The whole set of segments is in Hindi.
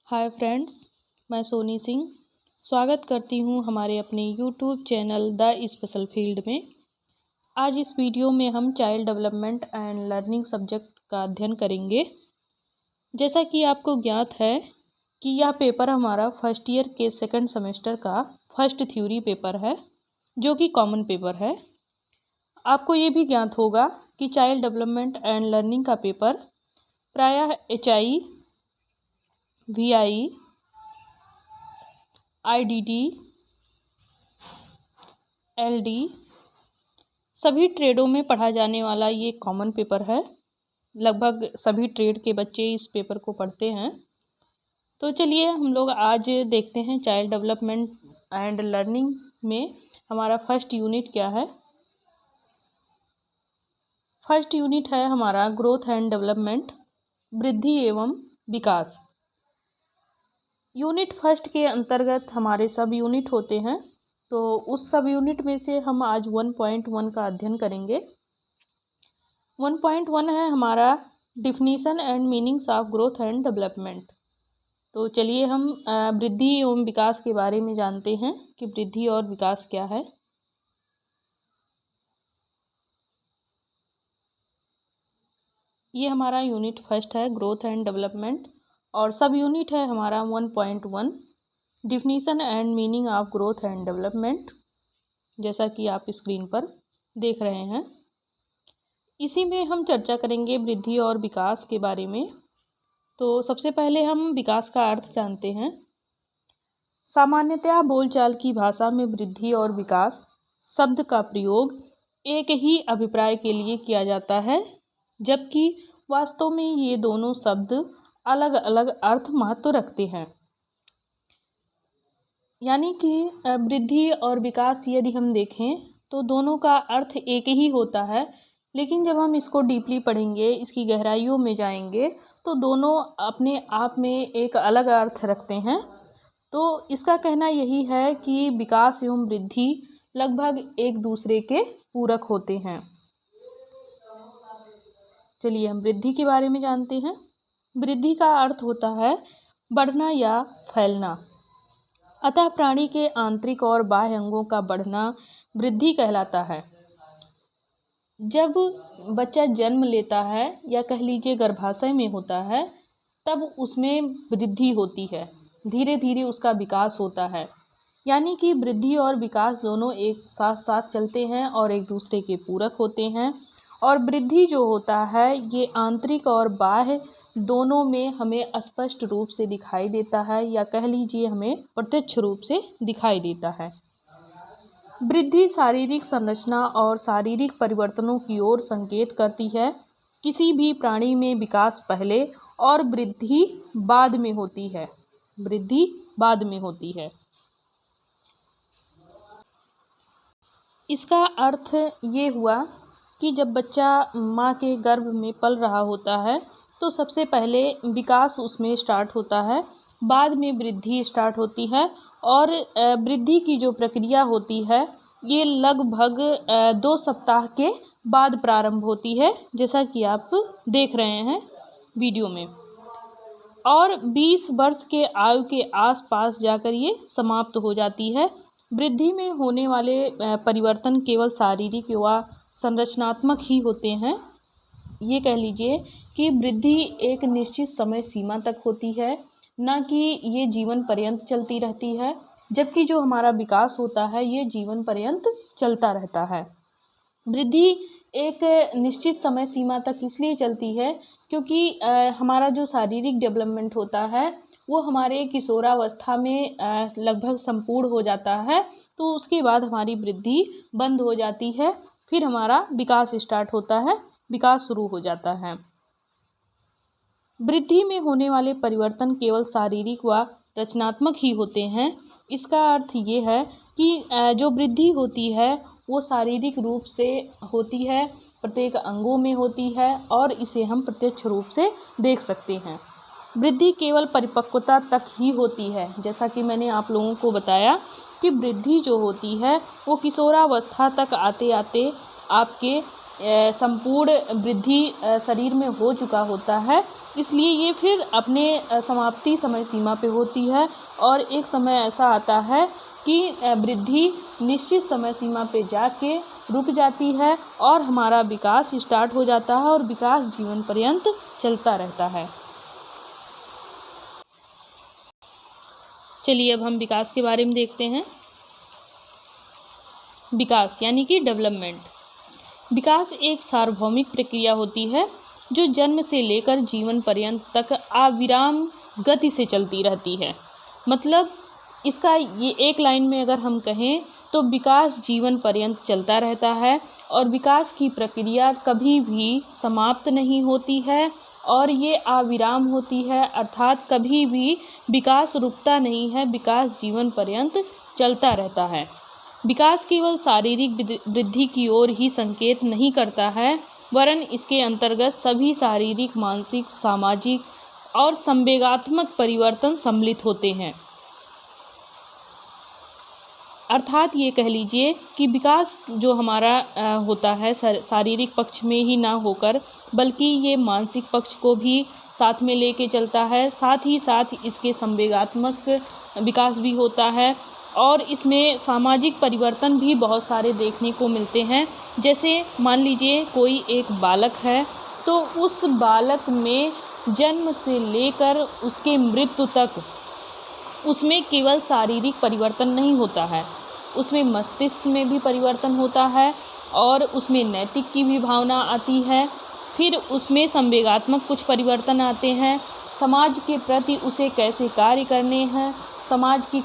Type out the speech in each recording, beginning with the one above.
हाय फ्रेंड्स, मैं सोनी सिंह स्वागत करती हूँ हमारे अपने YouTube channel the special field में। आज इस वीडियो में हम child development and learning subject का अध्ययन करेंगे। जैसा कि आपको ज्ञात है कि यह पेपर हमारा फर्स्ट ईयर के सेकंड सेमेस्टर का फर्स्ट थ्योरी पेपर है, जो कि कॉमन पेपर है। आपको ये भी ज्ञात होगा कि चाइल्ड डेवलपमेंट एंड लर्निंग का पेपर प्रायः HI, VI, IDD, LD सभी ट्रेडों में पढ़ा जाने वाला ये कॉमन पेपर है। लगभग सभी ट्रेड के बच्चे इस पेपर को पढ़ते हैं। तो चलिए हम लोग आज देखते हैं चाइल्ड डेवलपमेंट एंड लर्निंग में हमारा फर्स्ट यूनिट क्या है। फर्स्ट यूनिट है हमारा ग्रोथ एंड डेवलपमेंट, वृद्धि एवं विकास। यूनिट फर्स्ट के अंतर्गत हमारे सब यूनिट होते हैं, तो उस सब यूनिट में से हम आज 1.1 का अध्ययन करेंगे। 1.1 है हमारा definition and meanings of growth and development. तो चलिए हम वृद्धि एवं विकास के बारे में जानते हैं कि वृद्धि और विकास क्या है। ये हमारा यूनिट फर्स्ट है ग्रोथ एंड डेवलपमेंट, और सब यूनिट है हमारा 1.1 definition and meaning of growth and development, जैसा कि आप स्क्रीन पर देख रहे हैं। इसी में हम चर्चा करेंगे वृद्धि और विकास के बारे में। तो सबसे पहले हम विकास का अर्थ जानते हैं। सामान्यतया बोलचाल की भाषा में वृद्धि और विकास शब्द का प्रयोग एक ही अभिप्राय के लिए किया जाता है, जबकि वास्तव में ये दोनों शब्द अलग अलग अर्थ महत्व रखते हैं। यानी कि वृद्धि और विकास यदि हम देखें तो दोनों का अर्थ एक ही होता है, लेकिन जब हम इसको डीपली पढ़ेंगे, इसकी गहराइयों में जाएंगे, तो दोनों अपने आप में एक अलग अर्थ रखते हैं। तो इसका कहना यही है कि विकास एवं वृद्धि लगभग एक दूसरे के पूरक होते हैं। चलिए हम वृद्धि के बारे में जानते हैं। वृद्धि का अर्थ होता है बढ़ना या फैलना। अतः प्राणी के आंतरिक और बाह्य अंगों का बढ़ना वृद्धि कहलाता है। जब बच्चा जन्म लेता है या कह लीजिए गर्भाशय में होता है, तब उसमें वृद्धि होती है, धीरे धीरे उसका विकास होता है। यानी कि वृद्धि और विकास दोनों एक साथ साथ चलते हैं और एक दूसरे के पूरक होते हैं। और वृद्धि जो होता है ये आंतरिक और बाह्य दोनों में हमें स्पष्ट रूप से दिखाई देता है, या कह लीजिए हमें प्रत्यक्ष रूप से दिखाई देता है। वृद्धि शारीरिक संरचना और शारीरिक परिवर्तनों की ओर संकेत करती है। किसी भी प्राणी में विकास पहले और वृद्धि बाद में होती है। वृद्धि बाद में होती है। इसका अर्थ ये हुआ कि जब बच्चा माँ के गर्भ में पल रहा होता है, तो सबसे पहले विकास उसमें स्टार्ट होता है, बाद में वृद्धि स्टार्ट होती है। और वृद्धि की जो प्रक्रिया होती है ये लगभग 2 सप्ताह के बाद प्रारंभ होती है, जैसा कि आप देख रहे हैं वीडियो में। और 20 वर्ष के आयु के आसपास जाकर ये समाप्त हो जाती है। वृद्धि में होने वाले परिवर्तन केवल शारीरिक व संरचनात्मक ही होते हैं। ये कह लीजिए कि वृद्धि एक निश्चित समय सीमा तक होती है, न कि ये जीवन पर्यंत चलती रहती है। जबकि जो हमारा विकास होता है ये जीवन पर्यंत चलता रहता है। वृद्धि एक निश्चित समय सीमा तक इसलिए चलती है क्योंकि हमारा जो शारीरिक डेवलपमेंट होता है वो हमारे किशोरावस्था में लगभग संपूर्ण हो जाता है। तो उसके बाद हमारी वृद्धि बंद हो जाती है, फिर हमारा विकास स्टार्ट होता है, विकास शुरू हो जाता है। वृद्धि में होने वाले परिवर्तन केवल शारीरिक व रचनात्मक ही होते हैं। इसका अर्थ ये है कि जो वृद्धि होती है वो शारीरिक रूप से होती है, प्रत्येक अंगों में होती है, और इसे हम प्रत्यक्ष रूप से देख सकते हैं। वृद्धि केवल परिपक्वता तक ही होती है। जैसा कि मैंने आप लोगों को बताया कि वृद्धि जो होती है वो किशोरावस्था तक आते आते आपके संपूर्ण वृद्धि शरीर में हो चुका होता है, इसलिए ये फिर अपने समाप्ति समय सीमा पे होती है और एक समय ऐसा आता है कि वृद्धि निश्चित समय सीमा पे जाके रुक जाती है और हमारा विकास स्टार्ट हो जाता है और विकास जीवन पर्यंत चलता रहता है। चलिए अब हम विकास के बारे में देखते हैं। विकास यानी कि डेवलपमेंट। विकास एक सार्वभौमिक प्रक्रिया होती है जो जन्म से लेकर जीवन पर्यंत तक अविराम गति से चलती रहती है। मतलब इसका ये एक लाइन में अगर हम कहें तो विकास जीवन पर्यंत चलता रहता है और विकास की प्रक्रिया कभी भी समाप्त नहीं होती है और ये अविराम होती है, अर्थात कभी भी विकास रुकता नहीं है, विकास जीवन पर्यंत चलता रहता है। विकास केवल शारीरिक वृद्धि की ओर ही संकेत नहीं करता है, वरन इसके अंतर्गत सभी शारीरिक, मानसिक, सामाजिक और संवेगात्मक परिवर्तन सम्मिलित होते हैं। अर्थात ये कह लीजिए कि विकास जो हमारा होता है शारीरिक पक्ष में ही ना होकर बल्कि ये मानसिक पक्ष को भी साथ में लेके चलता है, साथ ही साथ इसके संवेगात्मक विकास भी होता है और इसमें सामाजिक परिवर्तन भी बहुत सारे देखने को मिलते हैं। जैसे मान लीजिए कोई एक बालक है तो उस बालक में जन्म से लेकर उसके मृत्यु तक उसमें केवल शारीरिक परिवर्तन नहीं होता है, उसमें मस्तिष्क में भी परिवर्तन होता है और उसमें नैतिक की भी भावना आती है। फिर उसमें संवेगात्मक कुछ परिवर्तन आते हैं, समाज के प्रति उसे कैसे कार्य करने हैं, समाज की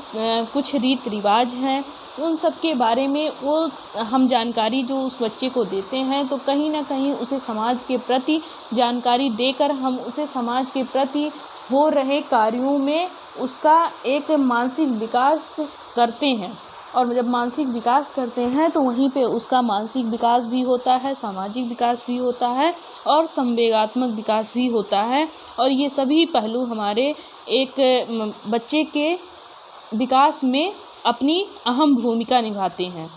कुछ रीत रिवाज हैं, उन सब के बारे में वो हम जानकारी जो उस बच्चे को देते हैं तो कहीं ना कहीं उसे समाज के प्रति जानकारी देकर हम उसे समाज के प्रति हो रहे कार्यों में उसका एक मानसिक विकास करते हैं। और जब मानसिक विकास करते हैं तो वहीं पे उसका मानसिक विकास भी होता है, सामाजिक विकास भी होता है और संवेगात्मक विकास भी होता है। और ये सभी पहलू हमारे एक बच्चे के विकास में अपनी अहम भूमिका निभाते हैं,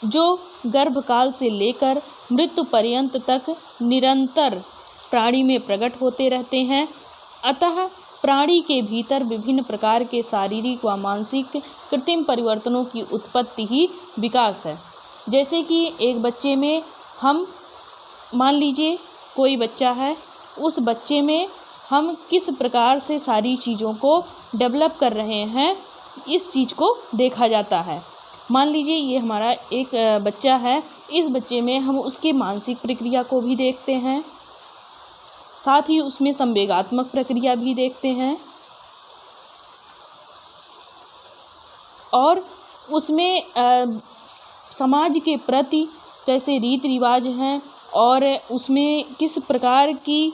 जो गर्भकाल से लेकर मृत्यु पर्यंत तक निरंतर प्राणी में प्रकट होते रहते हैं। अतः प्राणी के भीतर विभिन्न प्रकार के शारीरिक व मानसिक कृत्रिम परिवर्तनों की उत्पत्ति ही विकास है। जैसे कि एक बच्चे में हम मान लीजिए कोई बच्चा है, उस बच्चे में हम किस प्रकार से सारी चीज़ों को डेवलप कर रहे हैं, इस चीज़ को देखा जाता है। मान लीजिए ये हमारा एक बच्चा है, इस बच्चे में हम उसकी मानसिक प्रक्रिया को भी देखते हैं, साथ ही उसमें संवेगात्मक प्रक्रिया भी देखते हैं और उसमें समाज के प्रति कैसे रीत रिवाज हैं और उसमें किस प्रकार की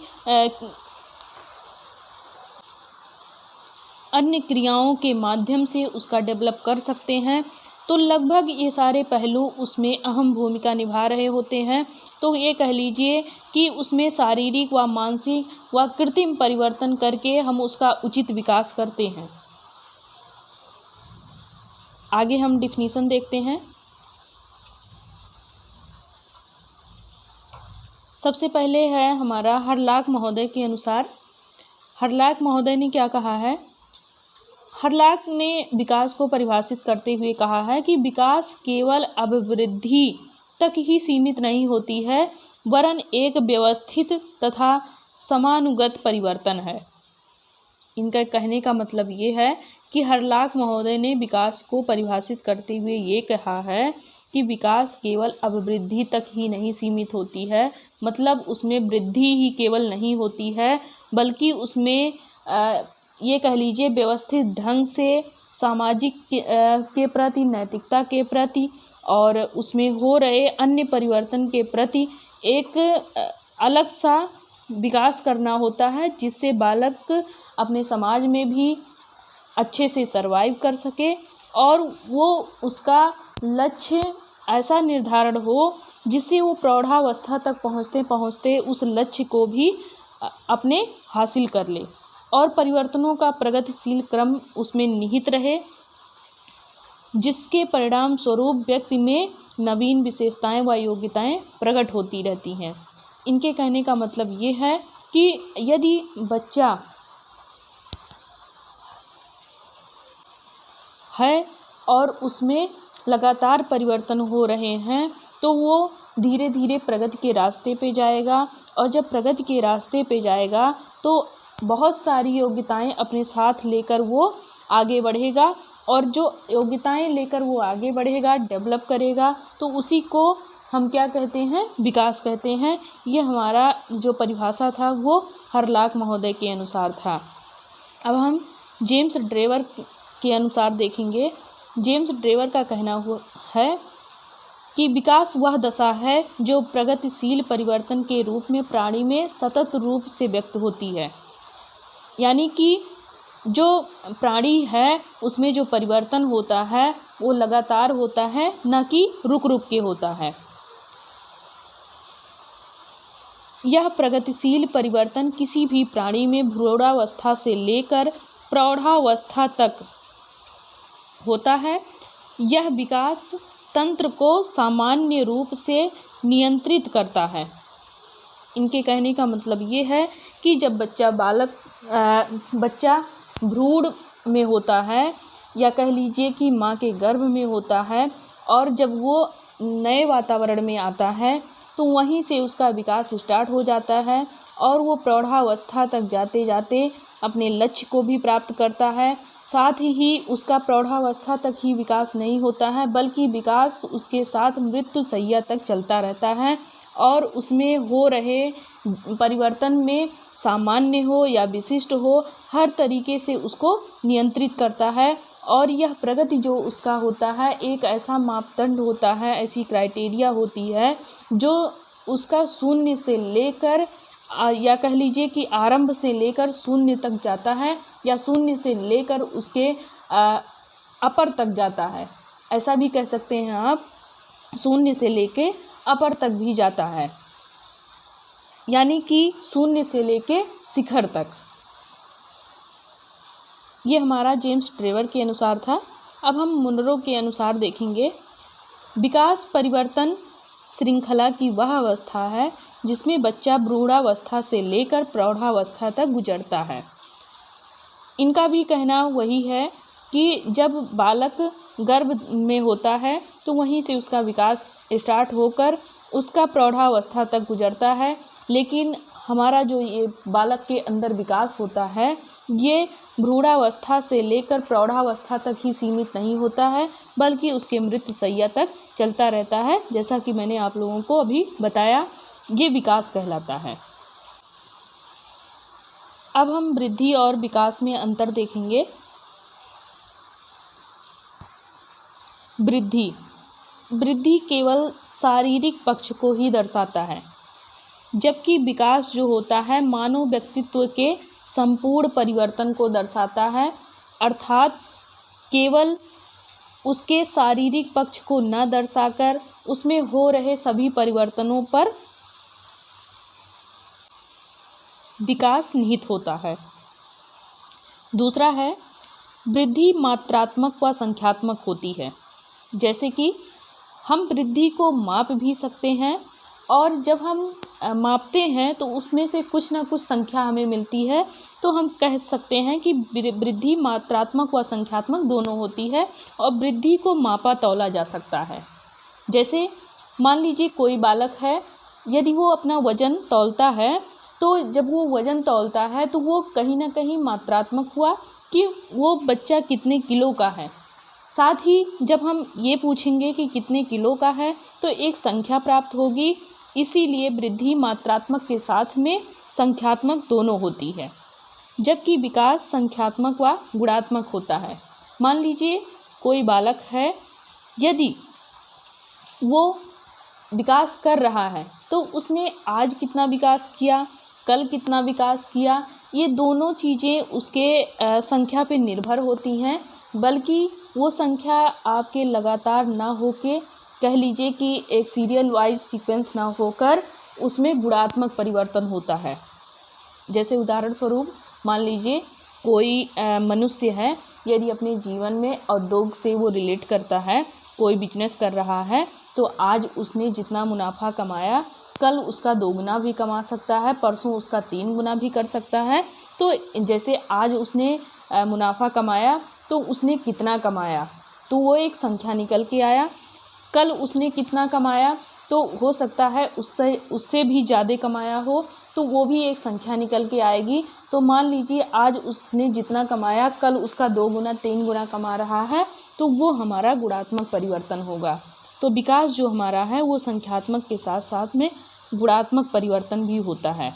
अन्य क्रियाओं के माध्यम से उसका डेवलप कर सकते हैं। तो लगभग ये सारे पहलू उसमें अहम भूमिका निभा रहे होते हैं। तो ये कह लीजिए कि उसमें शारीरिक व मानसिक व कृत्रिम परिवर्तन करके हम उसका उचित विकास करते हैं। आगे हम डिफिनीशन देखते हैं। सबसे पहले है हमारा हरलाक महोदय के अनुसार। हरलाक महोदय ने क्या कहा है? हरलाक ने विकास को परिभाषित करते हुए कहा है कि विकास केवल अभिवृद्धि तक ही सीमित नहीं होती है, वरन एक व्यवस्थित तथा समानुगत परिवर्तन है। इनका कहने का मतलब ये है कि हरलाक महोदय ने विकास को परिभाषित करते हुए ये कहा है कि विकास केवल अभिवृद्धि तक ही नहीं सीमित होती है, मतलब उसमें वृद्धि ही केवल नहीं होती है, बल्कि उसमें ये कह लीजिए व्यवस्थित ढंग से सामाजिक के प्रति, नैतिकता के प्रति और उसमें हो रहे अन्य परिवर्तन के प्रति एक अलग सा विकास करना होता है, जिससे बालक अपने समाज में भी अच्छे से सरवाइव कर सके और वो उसका लक्ष्य ऐसा निर्धारण हो जिससे वो प्रौढ़ावस्था तक पहुँचते पहुँचते उस लक्ष्य को भी अपने हासिल कर ले और परिवर्तनों का प्रगतिशील क्रम उसमें निहित रहे, जिसके परिणाम स्वरूप व्यक्ति में नवीन विशेषताएं व योग्यताएं प्रकट होती रहती हैं। इनके कहने का मतलब ये है कि यदि बच्चा है और उसमें लगातार परिवर्तन हो रहे हैं तो वो धीरे धीरे प्रगति के रास्ते पे जाएगा, और जब प्रगति के रास्ते पे जाएगा तो बहुत सारी योग्यताएं अपने साथ लेकर वो आगे बढ़ेगा, और जो योग्यताएं लेकर वो आगे बढ़ेगा, डेवलप करेगा, तो उसी को हम क्या कहते हैं, विकास कहते हैं। ये हमारा जो परिभाषा था वो हरलाख महोदय के अनुसार था। अब हम जेम्स ड्रेवर के अनुसार देखेंगे। जेम्स ड्रेवर का कहना है कि विकास वह दशा है जो प्रगतिशील परिवर्तन के रूप में प्राणी में सतत रूप से व्यक्त होती है। यानी कि जो प्राणी है उसमें जो परिवर्तन होता है वो लगातार होता है, न कि रुक रुक के होता है। यह प्रगतिशील परिवर्तन किसी भी प्राणी में भ्रूणावस्था से लेकर प्रौढ़ावस्था तक होता है। यह विकास तंत्र को सामान्य रूप से नियंत्रित करता है। इनके कहने का मतलब ये है कि जब बच्चा भ्रूण में होता है, या कह लीजिए कि माँ के गर्भ में होता है, और जब वो नए वातावरण में आता है तो वहीं से उसका विकास स्टार्ट हो जाता है, और वो प्रौढ़ावस्था तक जाते जाते अपने लक्ष्य को भी प्राप्त करता है। साथ ही उसका प्रौढ़ावस्था तक ही विकास नहीं होता है, बल्कि विकास उसके साथ मृत्यु शैया तक चलता रहता है, और उसमें हो रहे परिवर्तन में सामान्य हो या विशिष्ट हो, हर तरीके से उसको नियंत्रित करता है। और यह प्रगति जो उसका होता है एक ऐसा मापदंड होता है, ऐसी क्राइटेरिया होती है जो उसका शून्य से लेकर या कह लीजिए कि आरंभ से लेकर शून्य तक जाता है, या शून्य से लेकर उसके अपर तक जाता है। ऐसा भी कह सकते हैं आप, शून्य से लेके अपर तक भी जाता है, यानी कि शून्य से लेके शिखर तक। ये हमारा जेम्स ड्रेवर के अनुसार था। अब हम मुनरो के अनुसार देखेंगे। विकास परिवर्तन श्रृंखला की वह अवस्था है जिसमें बच्चा भ्रूणावस्था से लेकर प्रौढ़ावस्था तक गुजरता है। इनका भी कहना वही है कि जब बालक गर्भ में होता है तो वहीं से उसका विकास स्टार्ट होकर उसका प्रौढ़ावस्था तक गुजरता है। लेकिन हमारा जो ये बालक के अंदर विकास होता है ये भ्रूणावस्था से लेकर प्रौढ़ावस्था तक ही सीमित नहीं होता है, बल्कि उसके मृत्यु शैया तक चलता रहता है। जैसा कि मैंने आप लोगों को अभी बताया, ये विकास कहलाता है। अब हम वृद्धि और विकास में अंतर देखेंगे। वृद्धि केवल शारीरिक पक्ष को ही दर्शाता है, जबकि विकास जो होता है मानव व्यक्तित्व के संपूर्ण परिवर्तन को दर्शाता है। अर्थात केवल उसके शारीरिक पक्ष को न दर्शाकर उसमें हो रहे सभी परिवर्तनों पर विकास निहित होता है। दूसरा है, वृद्धि मात्रात्मक व संख्यात्मक होती है। जैसे कि हम वृद्धि को माप भी सकते हैं, और जब हम मापते हैं तो उसमें से कुछ ना कुछ संख्या हमें मिलती है, तो हम कह सकते हैं कि वृद्धि मात्रात्मक व संख्यात्मक दोनों होती है, और वृद्धि को मापा तौला जा सकता है। जैसे मान लीजिए कोई बालक है, यदि वो अपना वजन तौलता है तो जब वो वजन तौलता है तो वो कहीं ना कहीं मात्रात्मक हुआ कि वो बच्चा कितने किलो का है। साथ ही जब हम ये पूछेंगे कि कितने किलो का है तो एक संख्या प्राप्त होगी। इसीलिए वृद्धि मात्रात्मक के साथ में संख्यात्मक दोनों होती है, जबकि विकास संख्यात्मक व गुणात्मक होता है। मान लीजिए कोई बालक है, यदि वो विकास कर रहा है तो उसने आज कितना विकास किया, कल कितना विकास किया, ये दोनों चीज़ें उसके संख्या पे निर्भर होती हैं, बल्कि वो संख्या आपके लगातार ना होके कह लीजिए कि एक सीरियल वाइज सीक्वेंस ना होकर उसमें गुणात्मक परिवर्तन होता है। जैसे उदाहरण स्वरूप मान लीजिए कोई मनुष्य है, यदि अपने जीवन में उद्योग से वो रिलेट करता है कोई बिजनेस कर रहा है तो आज उसने जितना मुनाफा कमाया कल उसका 2 गुना भी कमा सकता है, परसों उसका 3 गुना भी कर सकता है। तो जैसे आज उसने मुनाफा कमाया तो उसने कितना कमाया, तो वो एक संख्या निकल के आया। कल उसने कितना कमाया तो हो सकता है उससे भी ज़्यादा कमाया हो, तो वो भी एक संख्या निकल के आएगी। तो मान लीजिए आज उसने जितना कमाया कल उसका 2 गुना 3 गुना कमा रहा है, तो वो हमारा गुणात्मक परिवर्तन होगा। तो विकास जो हमारा है वो संख्यात्मक के साथ साथ में गुणात्मक परिवर्तन भी होता है।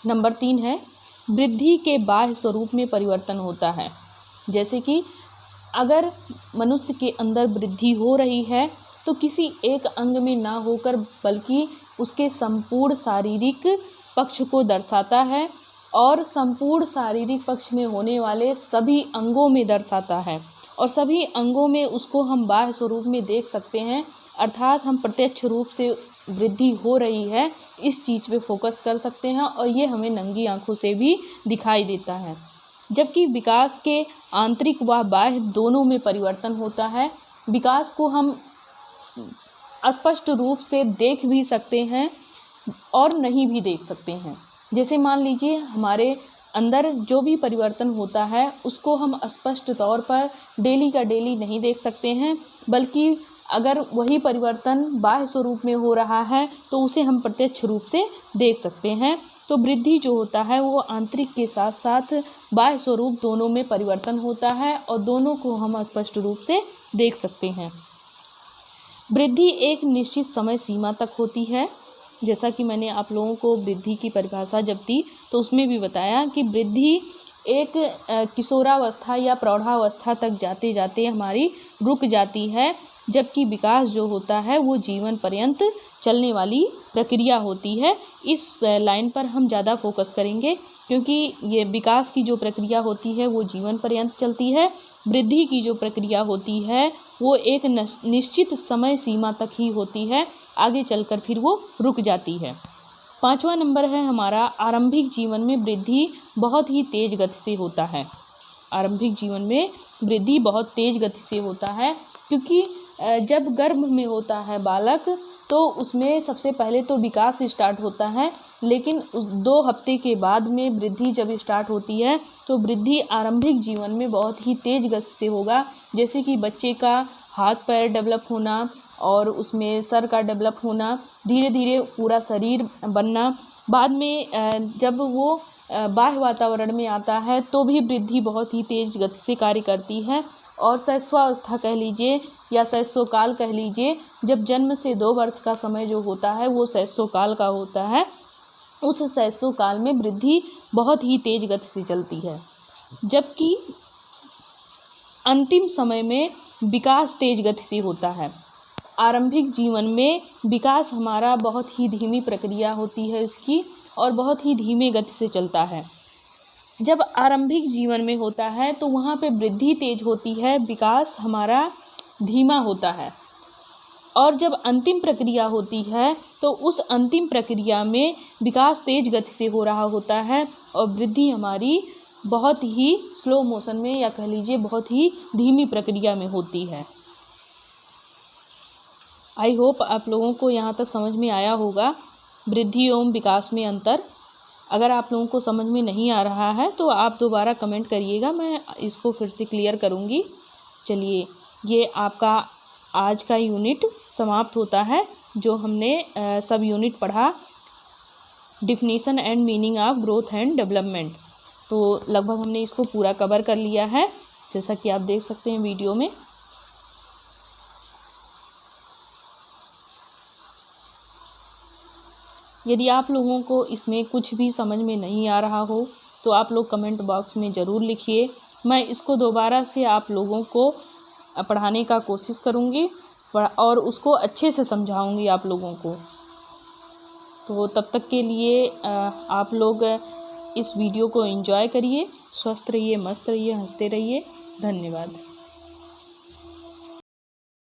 नंबर 3 है वृद्धि के बाह्य स्वरूप में परिवर्तन होता है। जैसे कि अगर मनुष्य के अंदर वृद्धि हो रही है तो किसी एक अंग में ना होकर बल्कि उसके संपूर्ण शारीरिक पक्ष को दर्शाता है और संपूर्ण शारीरिक पक्ष में होने वाले सभी अंगों में दर्शाता है और सभी अंगों में उसको हम बाह्य स्वरूप में देख सकते हैं। अर्थात हम प्रत्यक्ष रूप से वृद्धि हो रही है इस चीज़ पे फोकस कर सकते हैं और ये हमें नंगी आंखों से भी दिखाई देता है। जबकि विकास के आंतरिक व बाह्य दोनों में परिवर्तन होता है। विकास को हम स्पष्ट रूप से देख भी सकते हैं और नहीं भी देख सकते हैं। जैसे मान लीजिए हमारे अंदर जो भी परिवर्तन होता है उसको हम स्पष्ट तौर पर डेली का डेली नहीं देख सकते हैं, बल्कि अगर वही परिवर्तन बाह्य स्वरूप में हो रहा है तो उसे हम प्रत्यक्ष रूप से देख सकते हैं। तो वृद्धि जो होता है वो आंतरिक के साथ साथ बाह्य स्वरूप दोनों में परिवर्तन होता है और दोनों को हम स्पष्ट रूप से देख सकते हैं। वृद्धि एक निश्चित समय सीमा तक होती है। जैसा कि मैंने आप लोगों को वृद्धि की परिभाषा जब दी तो उसमें भी बताया कि वृद्धि एक किशोरावस्था या प्रौढ़ावस्था तक जाते जाते हमारी रुक जाती है, जबकि विकास जो होता है वो जीवन पर्यंत चलने वाली प्रक्रिया होती है। इस लाइन पर हम ज़्यादा फोकस करेंगे क्योंकि ये विकास की जो प्रक्रिया होती है वो जीवन पर्यंत चलती है। वृद्धि की जो प्रक्रिया होती है वो एक निश्चित समय सीमा तक ही होती है, आगे चलकर फिर वो रुक जाती है। 5वां नंबर है हमारा आरंभिक जीवन में वृद्धि बहुत ही तेज़ गति से होता है। आरंभिक जीवन में वृद्धि बहुत तेज़ गति से होता है क्योंकि जब गर्भ में होता है बालक तो उसमें सबसे पहले तो विकास स्टार्ट होता है, लेकिन उस 2 हफ्ते के बाद में वृद्धि जब स्टार्ट होती है तो वृद्धि आरंभिक जीवन में बहुत ही तेज़ गति से होगा। जैसे कि बच्चे का हाथ पैर डेवलप होना और उसमें सर का डेवलप होना, धीरे धीरे पूरा शरीर बनना, बाद में जब वो बाह्य वातावरण में आता है तो भी वृद्धि बहुत ही तेज़ गति से कार्य करती है। और शैशवावस्था कह लीजिए या शैशवकाल कह लीजिए, जब जन्म से 2 वर्ष का समय जो होता है वो शैशवकाल का होता है। उस शैशवकाल में वृद्धि बहुत ही तेज़ गति से चलती है, जबकि अंतिम समय में विकास तेज़ गति से होता है। आरंभिक जीवन में विकास हमारा बहुत ही धीमी प्रक्रिया होती है इसकी और बहुत ही धीमे गति से चलता है। जब आरंभिक जीवन में होता है तो वहाँ पे वृद्धि तेज होती है, विकास हमारा धीमा होता है। और जब अंतिम प्रक्रिया होती है तो उस अंतिम प्रक्रिया में विकास तेज गति से हो रहा होता है और वृद्धि हमारी बहुत ही स्लो मोशन में या कह लीजिए बहुत ही धीमी प्रक्रिया में होती है। आई होप आप लोगों को यहाँ तक समझ में आया होगा वृद्धि एवं विकास में अंतर। अगर आप लोगों को समझ में नहीं आ रहा है तो आप दोबारा कमेंट करिएगा, मैं इसको फिर से क्लियर करूँगी। चलिए, ये आपका आज का यूनिट समाप्त होता है जो हमने सब यूनिट पढ़ा, definition and meaning of growth and development. तो लगभग हमने इसको पूरा कवर कर लिया है, जैसा कि आप देख सकते हैं वीडियो में। यदि आप लोगों को इसमें कुछ भी समझ में नहीं आ रहा हो तो आप लोग कमेंट बॉक्स में ज़रूर लिखिए, मैं इसको दोबारा से आप लोगों को पढ़ाने का कोशिश करूँगी और उसको अच्छे से समझाऊँगी आप लोगों को। तो तब तक के लिए आप लोग इस वीडियो को एंजॉय करिए, स्वस्थ रहिए, मस्त रहिए, हंसते रहिए। धन्यवाद।